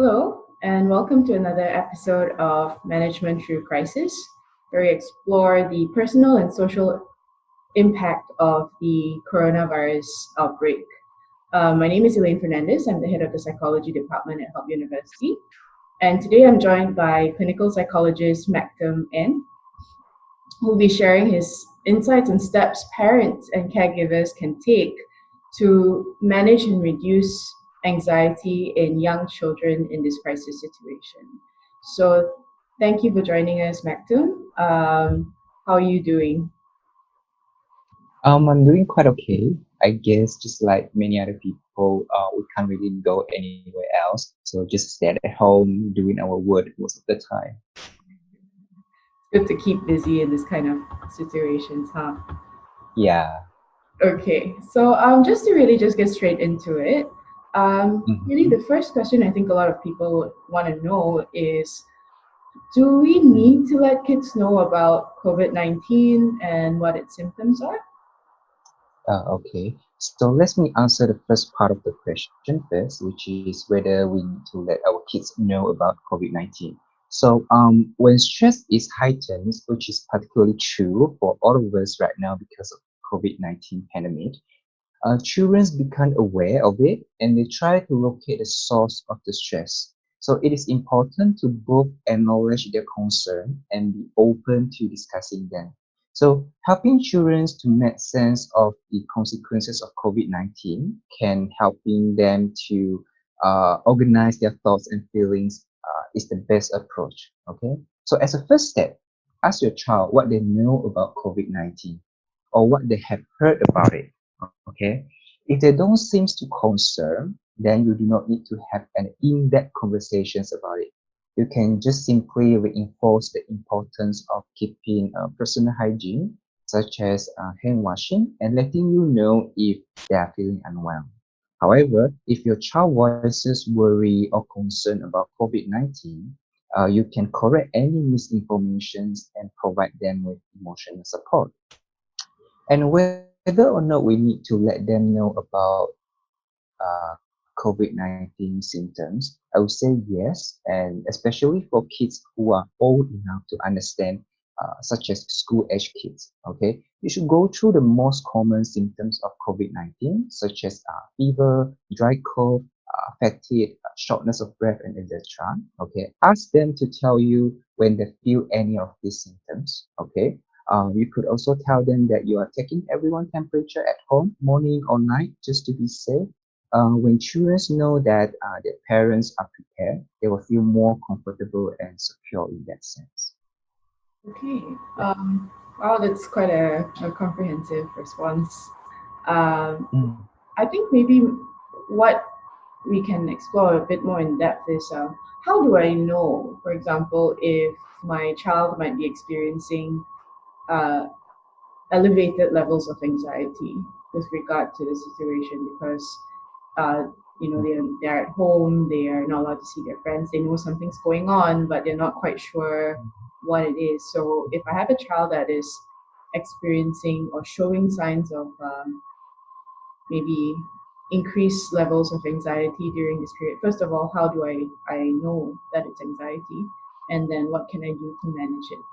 Hello, and welcome to another episode of Management Through Crisis, where we explore the personal and social impact of the coronavirus outbreak. My name is Elaine Fernandez. I'm the head of the psychology department at HELP University. And today I'm joined by Clinical Psychologist Magtum Aen, who will be sharing his insights and steps parents and caregivers can take to manage and reduce anxiety in young children in this crisis situation. So, thank you for joining us, Magtum. How are you doing? I'm doing quite okay. I guess just like many other people, we can't really go anywhere else. So just stay at home doing our work most of the time. Good to keep busy in this kind of situations, huh? Yeah. Okay, so just to really just get straight into it, really Mhm. the first question I think a lot of people want to know is, do we need to let kids know about COVID-19 and what its symptoms are? Okay. So let me answer the first part of the question first, which is whether we need to let our kids know about COVID-19. So when stress is heightened, which is particularly true for all of us right now because of COVID-19 pandemic, children become aware of it and they try to locate the source of the stress. So it is important to both acknowledge their concern and be open to discussing them. So helping children to make sense of the consequences of COVID-19 can helping them to organize their thoughts and feelings is the best approach. Okay. So as a first step, ask your child what they know about COVID-19 or what they have heard about it. Okay. If they don't seem to concern, then you do not need to have an in-depth conversations about it. You can just simply reinforce the importance of keeping personal hygiene, such as hand washing, and letting you know if they are feeling unwell. However, if your child voices worry or concern about COVID-19, you can correct any misinformations and provide them with emotional support. And whether or not we need to let them know about COVID-19 symptoms, I would say yes, and especially for kids who are old enough to understand, such as school-age kids. Okay, you should go through the most common symptoms of COVID-19, such as fever, dry cough, fatigue, shortness of breath, and etc. Okay, ask them to tell you when they feel any of these symptoms. Okay, you could also tell them that you are taking everyone's temperature at home, morning or night, just to be safe. When children know that their parents are prepared, they will feel more comfortable and secure in that sense. Okay. Yeah. Wow, that's quite a comprehensive response. Um, Mm. I think maybe what we can explore a bit more in depth is, how do I know, for example, if my child might be experiencing uh, elevated levels of anxiety with regard to the situation, because uh, they're at home, they are not allowed to see their friends, they know something's going on, but they're not quite sure what it is. So if I have a child that is experiencing or showing signs of maybe increased levels of anxiety during this period, first of all, how do I know that it's anxiety, and then what can I do to manage it?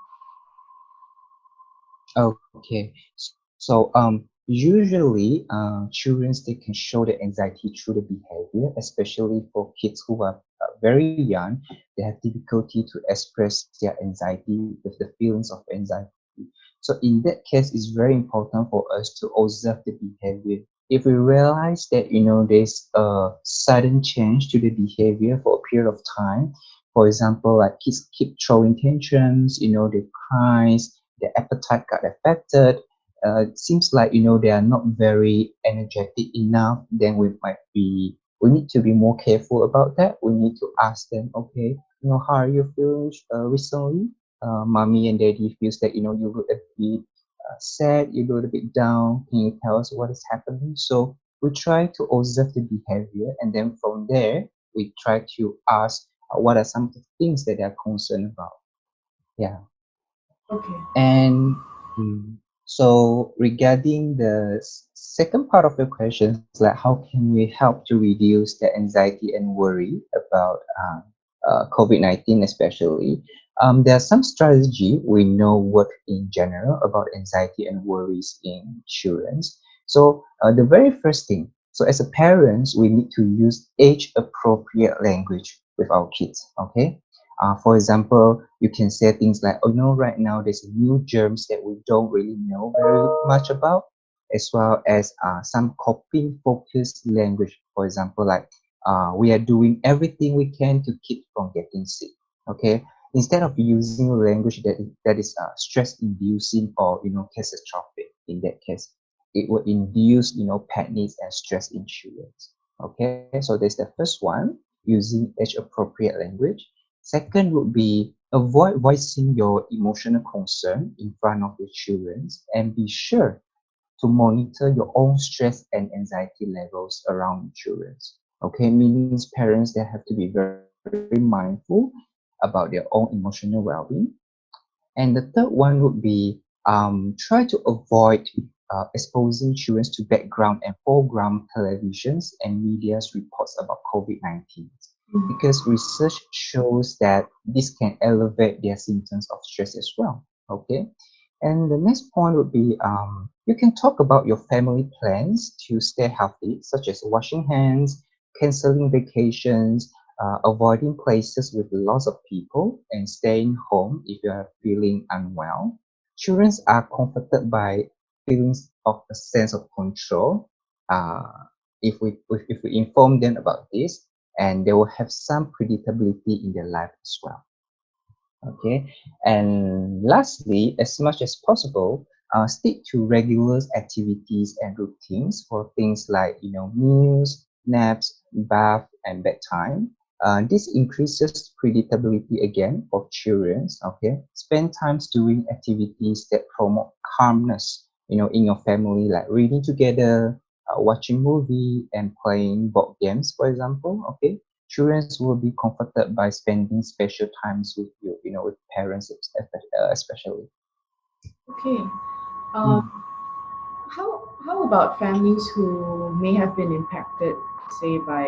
Okay. Usually, children they can show the anxiety through the behavior, especially for kids who are very young. They have difficulty to express their anxiety with the feelings of anxiety. So in that case, it's very important for us to observe the behavior. If we realize that there's a sudden change to the behavior for a period of time, for example, like kids keep throwing tantrums, they cries, their appetite got affected. It seems like they are not very energetic enough. Then we need to be more careful about that. We need to ask them, okay, how are you feeling recently? Mommy and daddy feels that you look a bit sad, you look a bit down. Can you tell us what is happening? So we try to observe the behavior, and then from there we try to ask what are some of the things that they are concerned about. Yeah. Okay. And mm, So regarding the second part of the questions, like how can we help to reduce the anxiety and worry about COVID-19 especially, there are some strategy we know work in general about anxiety and worries in children. So the very first thing, so as a parents, we need to use age-appropriate language with our kids, okay? For example, you can say things like, oh no, right now there's new germs that we don't really know very much about, as well as some coping focused language. For example, like we are doing everything we can to keep from getting sick. Okay, instead of using language that is stress inducing or catastrophic in that case, it will induce panic and stress in children. Okay, so there's the first one, using age appropriate language. Second would be avoid voicing your emotional concern in front of your children, and be sure to monitor your own stress and anxiety levels around children. Okay, meaning parents they have to be very mindful about their own emotional well-being. And the third one would be try to avoid exposing children to background and foreground televisions and media's reports about COVID-19, because research shows that this can elevate their symptoms of stress as well. Okay. And the next point would be you can talk about your family plans to stay healthy, such as washing hands, canceling vacations, avoiding places with lots of people, and staying home if you are feeling unwell. Children are comforted by feelings of a sense of control. Uh, if we inform them about this, and they will have some predictability in their life as well. Okay, and lastly, as much as possible, stick to regular activities and routines for things like meals, naps, bath, and bedtime. This increases predictability again for children. Okay, spend times doing activities that promote calmness, in your family, like reading together, watching movie, and playing board games, for example. Okay, children will be comforted by spending special times with you, with parents especially. Okay. Um, Mm, how about families who may have been impacted, say, by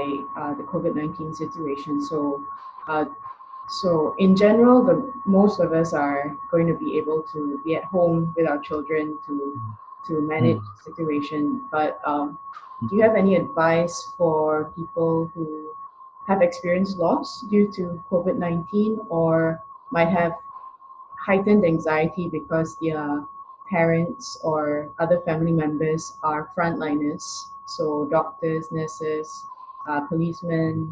the COVID-19 situation? Uh, so in general, the most of us are going to be able to be at home with our children to manage mm, the situation. But do you mm, have any advice for people who have experienced loss due to COVID-19 or might have heightened anxiety because their parents or other family members are frontliners, so doctors, nurses, policemen.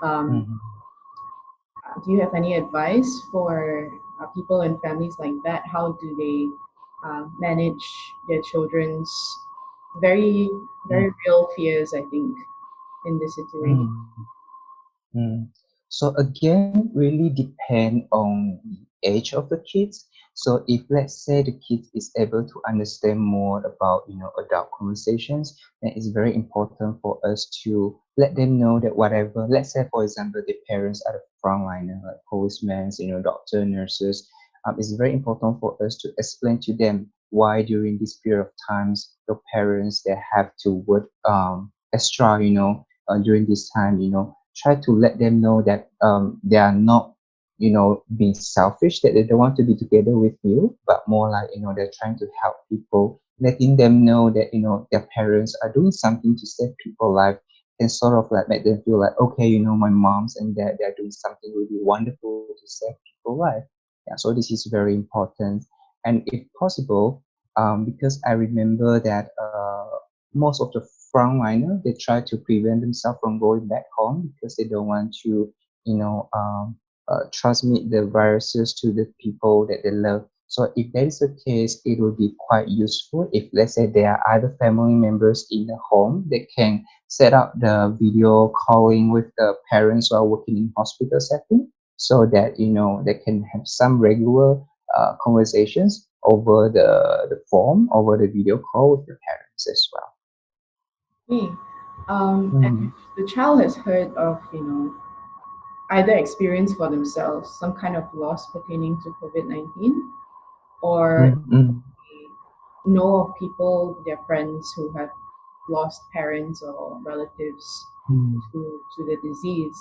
Um, mm, do you have any advice for people and families like that? How do they manage their children's very, mm, very real fears, I think, in this situation? mm. Mm. So again, really depend on the age of the kids. So if let's say the kid is able to understand more about adult conversations, then it's very important for us to let them know that whatever, let's say for example, the parents are the frontliner, like policemen, doctor, nurses. It's very important for us to explain to them why during this period of times your parents they have to work extra, during this time, try to let them know that they are not being selfish, that they don't want to be together with you, but more like they're trying to help people, letting them know that their parents are doing something to save people life, and sort of like make them feel like, okay, my moms and dad, they're doing something really wonderful to save people life. Yeah, so this is very important. And if possible, because I remember that most of the frontliner they try to prevent themselves from going back home because they don't want to transmit the viruses to the people that they love. So if that is the case, it will be quite useful if let's say there are other family members in the home that can set up the video calling with the parents who are working in hospital setting, so that they can have some regular conversations over the phone, over the video call with the parents as well. Me. And if Mm, the child has heard of, either experience for themselves some kind of loss pertaining to COVID-19 or mm, mm, know of people, their friends who have lost parents or relatives mm, to the disease.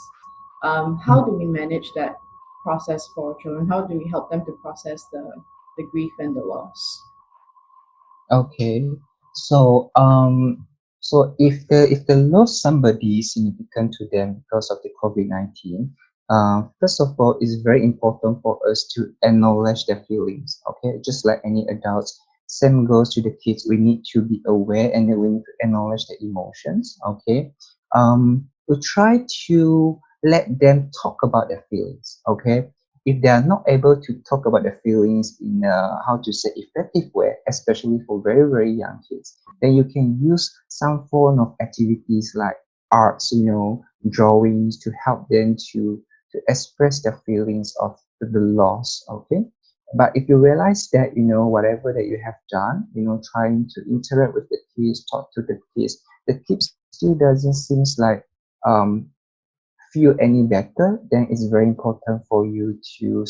How mm. do we manage that process for children? How do we help them to process the grief and the loss? Okay. So if they lost somebody significant to them because of the COVID-19, first of all, it's very important for us to acknowledge their feelings. Okay, just like any adults, same goes to the kids. We need to be aware and then we need to acknowledge the emotions. Okay. We try to let them talk about their feelings. Okay, if they are not able to talk about their feelings in a, how to say, effective way, especially for very, very young kids, then you can use some form of activities like arts, drawings to help them to express their feelings of the loss. Okay. But if you realize that, whatever that you have done, trying to interact with the kids, talk to the kids still doesn't seems like um feel any better, then it's very important for you to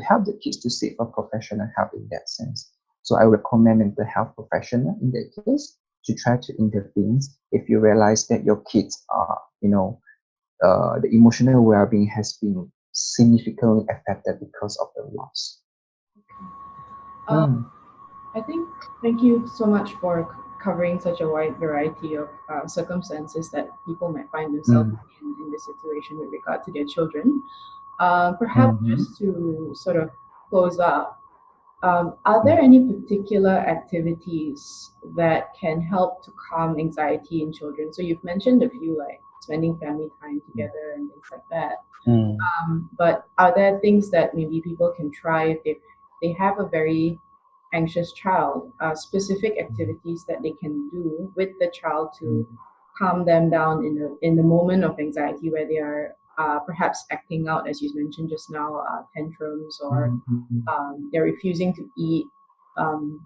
help the kids to seek for professional help in that sense. So I recommend mental health professional in that case to try to intervene if you realize that your kids are, the emotional well-being has been significantly affected because of the loss. Um, Mm, I think thank you so much for covering such a wide variety of circumstances that people might find themselves mm, in this situation with regard to their children. Perhaps mm-hmm, just to sort of close up, are there mm, any particular activities that can help to calm anxiety in children? So you've mentioned a few, like spending family time together and things like that. mm, But are there things that maybe people can try if they have a very anxious child? Specific activities that they can do with the child to mm, calm them down in the moment of anxiety where they are perhaps acting out, as you mentioned just now, tantrums or mm, mm. they're refusing to eat. Um,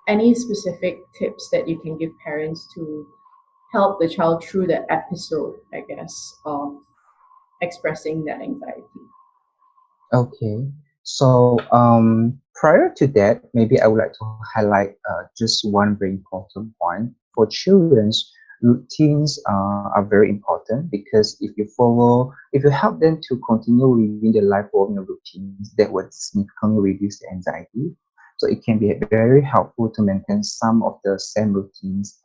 any specific tips that you can give parents to help the child through the episode, I guess, of expressing that anxiety? Okay. So, prior to that, maybe I would like to highlight just one very important point. For children's routines are very important because if you help them to continue living their life following routines, that would significantly reduce the anxiety. So it can be very helpful to maintain some of the same routines,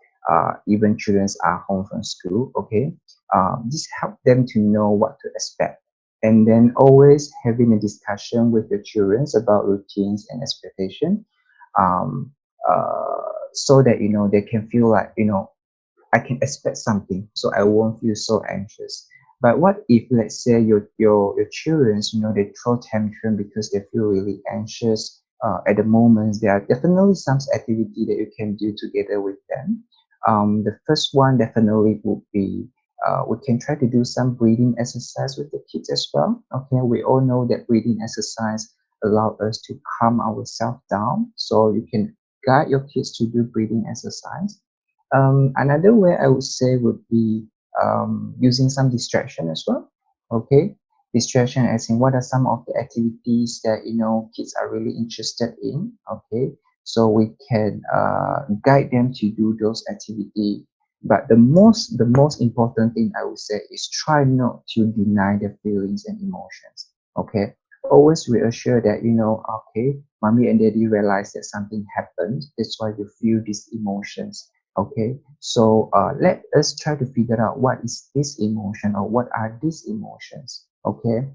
even children are home from school. Okay, this help them to know what to expect and then always having a discussion with your children about routines and expectation um, so that they can feel like I can expect something, so I won't feel so anxious. But what if, let's say, your children, they throw tantrum because they feel really anxious at the moment? There are definitely some activity that you can do together with them. The first one definitely would be we can try to do some breathing exercise with the kids as well. Okay, we all know that breathing exercise allow us to calm ourselves down, so you can guide your kids to do breathing exercise. Another way I would say would be using some distraction as well. Okay, distraction as in what are some of the activities that kids are really interested in. Okay, so we can guide them to do those activities. But the most important thing I would say is try not to deny their feelings and emotions. Okay, always reassure that okay, mommy and daddy realize that something happened. That's why you feel these emotions. Okay, so let us try to figure out what is this emotion or what are these emotions. Okay,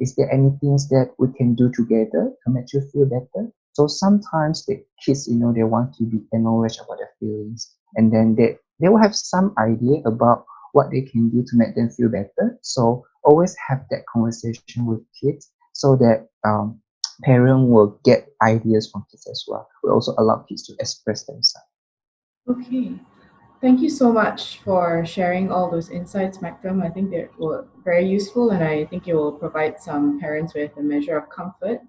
is there any things that we can do together to make you feel better? So sometimes the kids, they want to be acknowledged about their feelings, and then they will have some idea about what they can do to make them feel better. So always have that conversation with kids so that parent will get ideas from kids as well. We also allow kids to express themselves. Okay. Thank you so much for sharing all those insights, Mactum. I think they were very useful, and I think it will provide some parents with a measure of comfort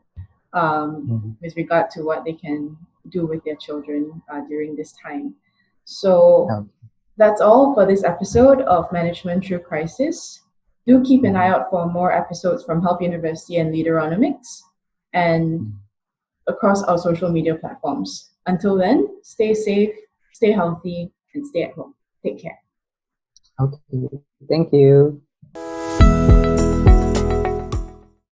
Mhm. with regard to what they can do with their children during this time. So Okay. that's all for this episode of Management Through Crisis. Do keep an eye Mhm. out for more episodes from HELP University and Leaderonomics. And across our social media platforms. Until then, stay safe, stay healthy, and stay at home. Take care. Okay, thank you.